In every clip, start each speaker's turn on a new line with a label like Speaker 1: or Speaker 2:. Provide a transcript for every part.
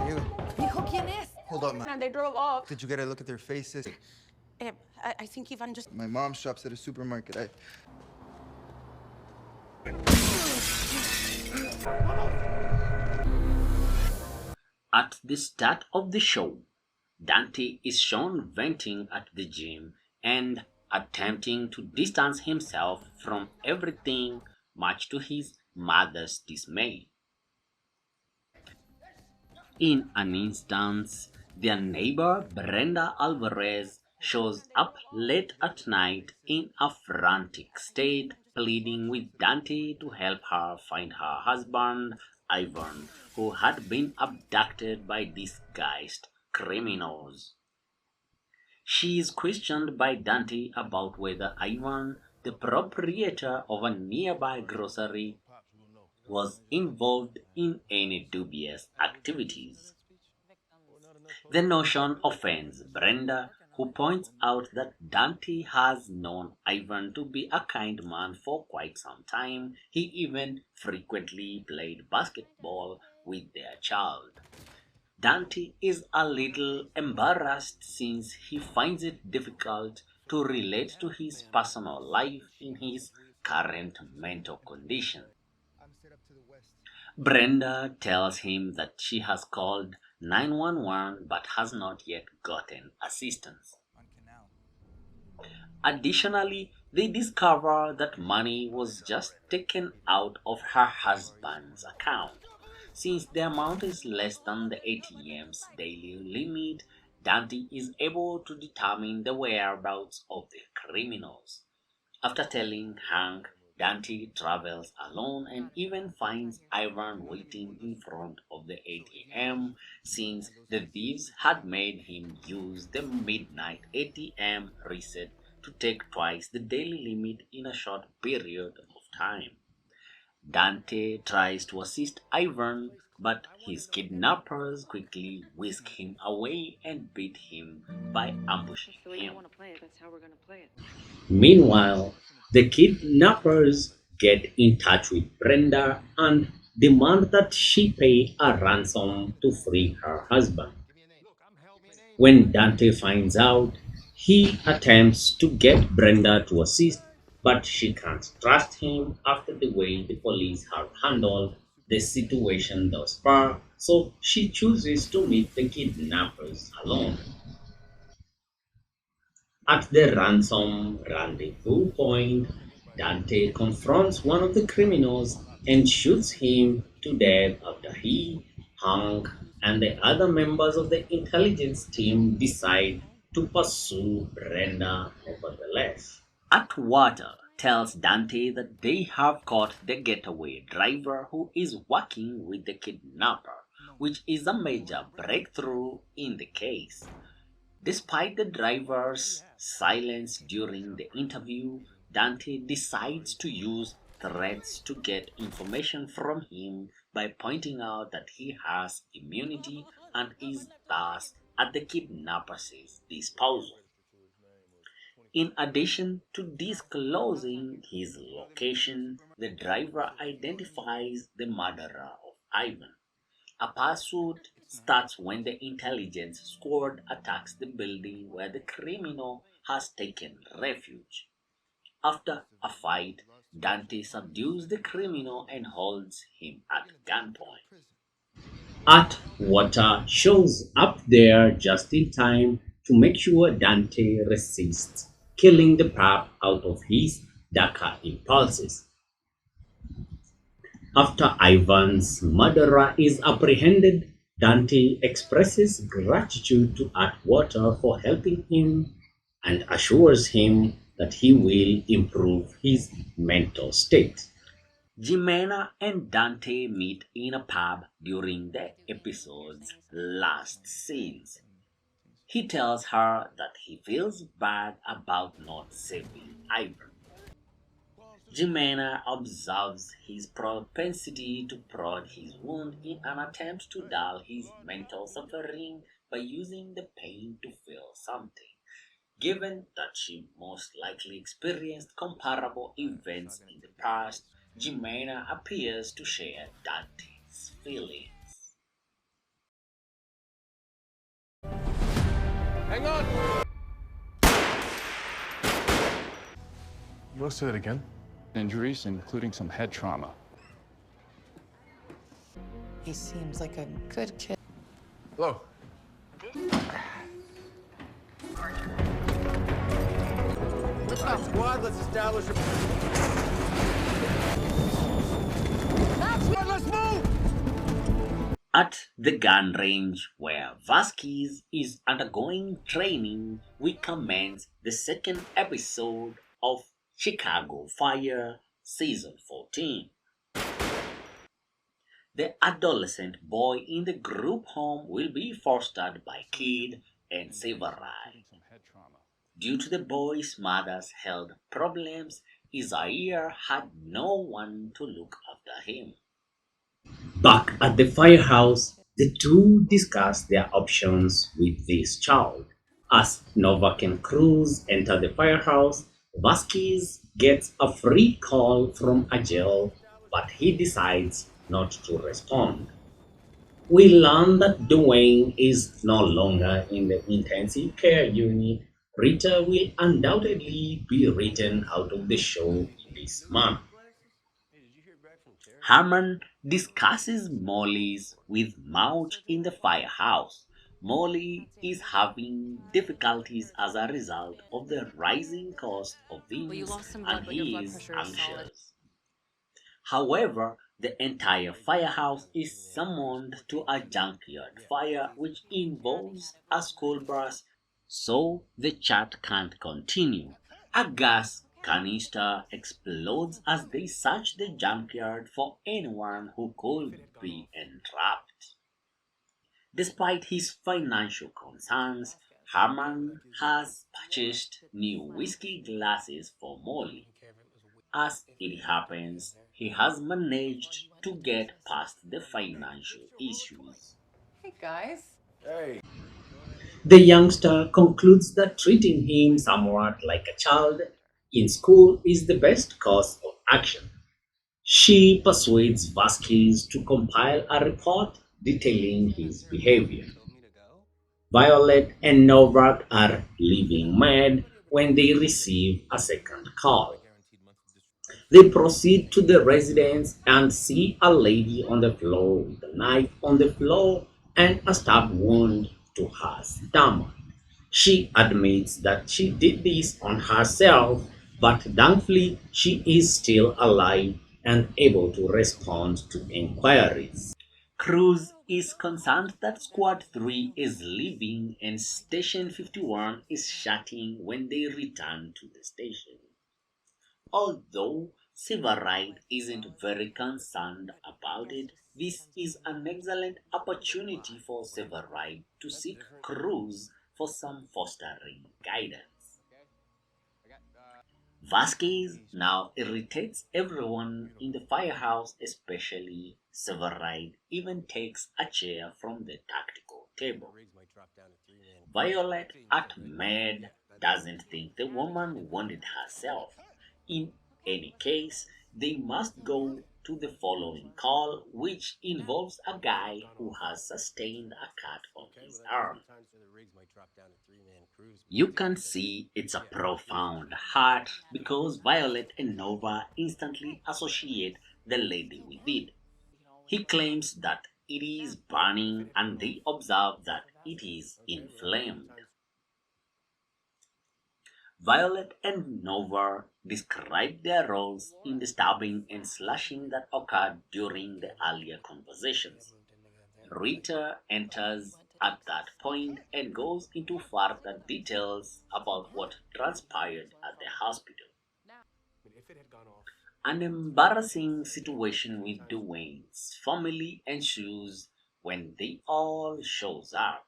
Speaker 1: You.
Speaker 2: Hijo, ¿quién es?
Speaker 1: Hold up, man.
Speaker 2: And they drove off.
Speaker 1: Did you get a look at their faces?
Speaker 2: I think Ivan just...
Speaker 1: My mom shops at a supermarket.
Speaker 3: At the start of the show, Dante is shown venting at the gym and attempting to distance himself from everything, much to his mother's dismay. In an instance, their neighbor Brenda Alvarez shows up late at night in a frantic state, pleading with Dante to help her find her husband, Ivan, who had been abducted by disguised criminals. She is questioned by Dante about whether Ivan, the proprietor of a nearby grocery, was involved in any dubious activities. The notion offends Brenda, who points out that Dante has known Ivan to be a kind man for quite some time. He even frequently played basketball with their child. Dante is a little embarrassed since he finds it difficult to relate to his personal life in his current mental condition. Brenda tells him that she has called 911 but has not yet gotten assistance. Additionally, they discover that money was just taken out of her husband's account. Since the amount is less than the ATM's daily limit, Dante is able to determine the whereabouts of the criminals. After telling Hank, Dante travels alone and even finds Ivan waiting in front of the ATM since the thieves had made him use the midnight ATM reset to take twice the daily limit in a short period of time. Dante tries to assist Ivan, but his kidnappers quickly whisk him away and beat him by ambushing him. Meanwhile, the kidnappers get in touch with Brenda and demand that she pay a ransom to free her husband. When Dante finds out, he attempts to get Brenda to assist, but she can't trust him after the way the police have handled the situation thus far, so she chooses to meet the kidnappers alone. At the ransom rendezvous point, Dante confronts one of the criminals and shoots him to death after he, Hank, and the other members of the intelligence team decide to pursue Brenda nevertheless. Atwater tells Dante that they have caught the getaway driver who is working with the kidnapper, which is a major breakthrough in the case. Despite the driver's silence during the interview, Dante decides to use threats to get information from him by pointing out that he has immunity and is thus at the kidnapper's disposal. In addition to disclosing his location, the driver identifies the murderer of Ivan. A pursuit starts when the intelligence squad attacks the building where the criminal has taken refuge. After a fight, Dante subdues the criminal and holds him at gunpoint. Atwater shows up there just in time to make sure Dante resists, killing the pup out of his darker impulses. After Ivan's murderer is apprehended, Dante expresses gratitude to Atwater for helping him and assures him that he will improve his mental state. Jimena and Dante meet in a pub during the episode's last scenes. He tells her that he feels bad about not saving Ivan. Jimena observes his propensity to prod his wound in an attempt to dull his mental suffering by using the pain to feel something. Given that she most likely experienced comparable events in the past, Jimena appears to share Dante's feelings.
Speaker 4: Hang on!
Speaker 5: Let's say it again.
Speaker 4: Injuries, including some head trauma.
Speaker 6: He seems like a good kid.
Speaker 5: Hello.
Speaker 1: Top squad, let's establish a... Let's move!
Speaker 3: At the gun range where Vasquez is undergoing training, we commence the second episode of Chicago Fire Season 14. The adolescent boy in the group home will be fostered by Kid and Severai. Due to the boy's mother's health problems, Isaiah had no one to look after him. Back at the firehouse, the two discuss their options with this child. As Novak and Cruz enter the firehouse, Vasquez gets a free call from Agel, but he decides not to respond. We learn that Dwayne is no longer in the intensive care unit. Rita will undoubtedly be written out of the show this month. Harmon discusses Molly's with Mouch in the firehouse. Molly is having difficulties as a result of the rising cost of
Speaker 2: Well, you
Speaker 3: things
Speaker 2: lost some blood,
Speaker 3: and
Speaker 2: but your blood
Speaker 3: he is
Speaker 2: pressure is solid.
Speaker 3: anxious. However, the entire firehouse is summoned to a junkyard fire which involves a school bus, so the chat can't continue. A gas canister explodes as they search the junkyard for anyone who could be entrapped. Despite his financial concerns, Herman has purchased new whiskey glasses for Molly. As it happens, he has managed to get past the financial issues.
Speaker 6: Hey, guys.
Speaker 5: Hey.
Speaker 3: The youngster concludes that treating him somewhat like a child in school is the best course of action. She persuades Vasquez to compile a report detailing his behavior. Violet and Novak are living mad when they receive a second call. They proceed to the residence and see a lady on the floor with a knife on the floor and a stab wound to her stomach. She admits that she did this on herself, but thankfully she is still alive and able to respond to inquiries. Cruz is concerned that Squad 3 is leaving and Station 51 is shutting when they return to the station. Although Silverite isn't very concerned about it, this is an excellent opportunity for Silverite to seek Cruz for some fostering guidance. Vasquez now irritates everyone in the firehouse, especially Silverite even takes a chair from the tactical table. Violet at Med doesn't think the woman wounded herself. In any case, they must go to the following call, which involves a guy who has sustained a cut on his arm. You can see it's a profound heart because Violet and Nova instantly associate the lady with it. He claims that it is burning and they observe that it is inflamed. Violet and Nova describe their roles in the stabbing and slashing that occurred during the earlier conversations. Rita enters at that point and goes into further details about what transpired at the hospital. An embarrassing situation with Dwayne's family ensues when they all shows up.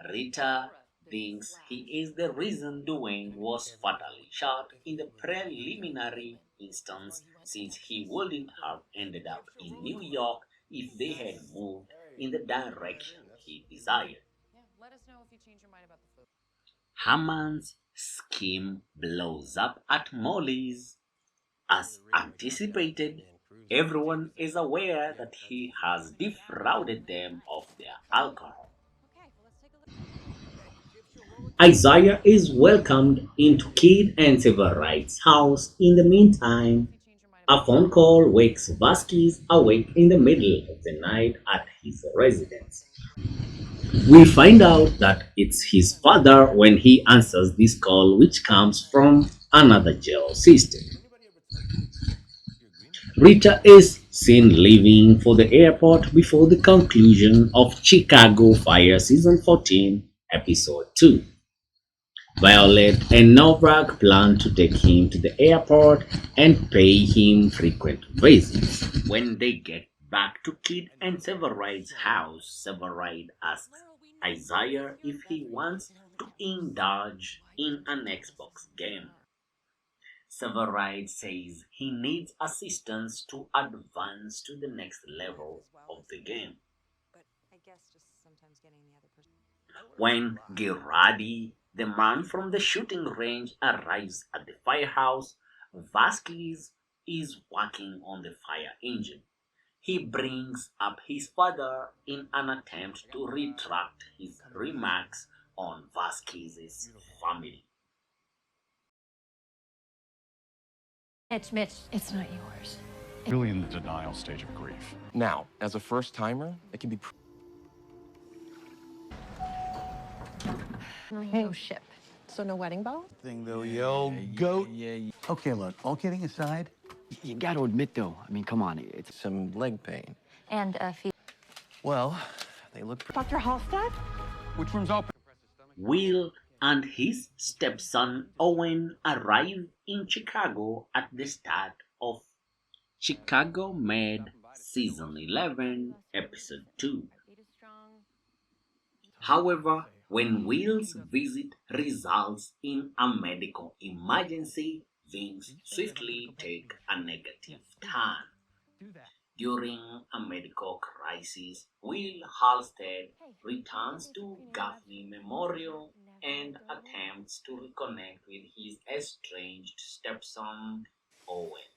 Speaker 3: Rita thinks he is the reason Dwayne was fatally shot in the preliminary instance since he wouldn't have ended up in New York if they had moved in the direction he desired. Hammond's scheme blows up at Molly's. As anticipated, everyone is aware that he has defrauded them of their alcohol. Isaiah is welcomed into Kid and Severite's house. In the meantime, a phone call wakes Vasquez awake in the middle of the night at his residence. We find out that it's his father when he answers this call, which comes from another jail system. Rita is seen leaving for the airport before the conclusion of Chicago Fire Season 14, Episode 2. Violet and Novak plan to take him to the airport and pay him frequent visits. When they get back to Kid and Severite's house, Severite asks Isaiah if he wants to indulge in an Xbox game. Severide says he needs assistance to advance to the next level of the game. When Girardi, the man from the shooting range, arrives at the firehouse, Vasquez is working on the fire engine. He brings up his father in an attempt to retract his remarks on Vasquez's family.
Speaker 7: Mitch, it's not yours.
Speaker 4: Really in the denial stage of grief.
Speaker 5: Now, as a first timer, it can be.
Speaker 7: No ship.
Speaker 6: So no wedding bow?
Speaker 1: Thing though, yo, goat.
Speaker 8: Okay, look, all kidding aside, you got to admit, though, I mean, come on, it's
Speaker 1: Some leg pain.
Speaker 7: And
Speaker 1: Well, they look
Speaker 7: Dr. Halstead?
Speaker 4: Which room's open?
Speaker 3: Will and his stepson Owen arrive in Chicago at the start of Chicago Med Season 11, Episode 2. However, when Will's visit results in a medical emergency, things swiftly take a negative turn. During a medical crisis, Will Halstead returns to Gaffney Memorial and attempts to reconnect with his estranged stepson, Owen.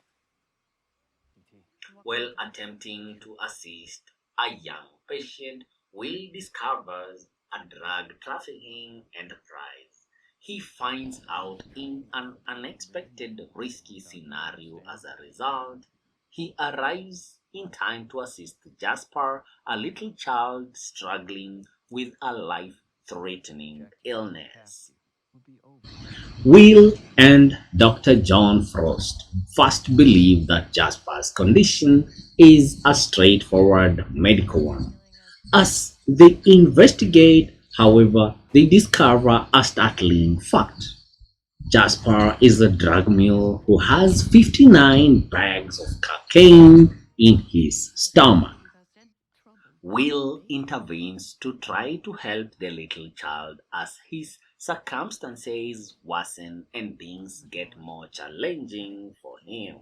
Speaker 3: While attempting to assist a young patient, Will discovers a drug trafficking enterprise. He finds out in an unexpected risky scenario. As a result, he arrives in time to assist Jasper, a little child struggling with a life-threatening illness. Will and Dr. John Frost first believe that Jasper's condition is a straightforward medical one. As they investigate, however, they discover a startling fact. Jasper is a drug mule who has 59 bags of cocaine in his stomach. Will intervenes to try to help the little child as his circumstances worsen and things get more challenging for him.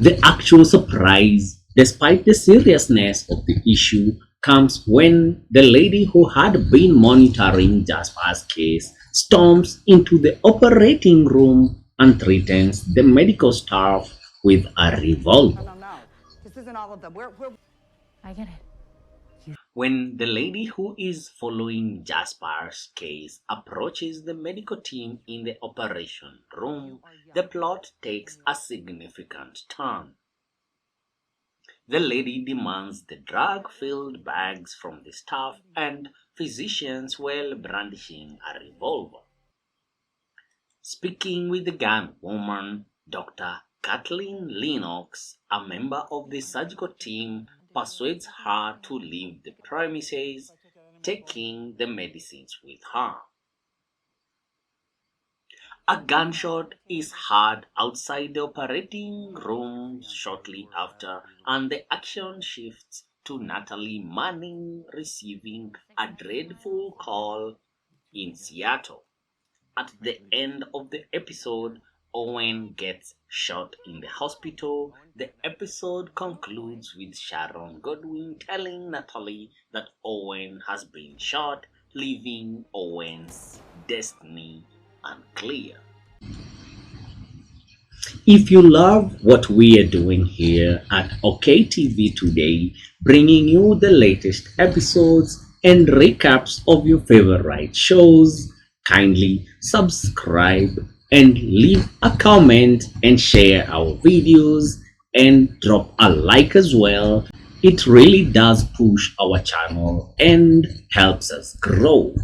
Speaker 3: The actual surprise, despite the seriousness of the issue, comes when the lady who had been monitoring Jasper's case storms into the operating room and threatens the medical staff with a revolver.
Speaker 2: This isn't all of them.
Speaker 7: I get it.
Speaker 3: When the lady who is following Jasper's case approaches the medical team in the operation room, the plot takes a significant turn. The lady demands the drug-filled bags from the staff and physicians while brandishing a revolver. Speaking with the gun woman, Dr. Kathleen Lennox, a member of the surgical team, persuades her to leave the premises, taking the medicines with her. A gunshot is heard outside the operating room shortly after, and the action shifts to Natalie Manning receiving a dreadful call in Seattle. At the end of the episode, Owen gets shot in the hospital. The episode concludes with Sharon Godwin telling Natalie that Owen has been shot, leaving Owen's destiny unclear. If you love what we are doing here at OKTV today, bringing you the latest episodes and recaps of your favorite shows, kindly subscribe and leave a comment and share our videos and drop a like as well. It really does push our channel and helps us grow.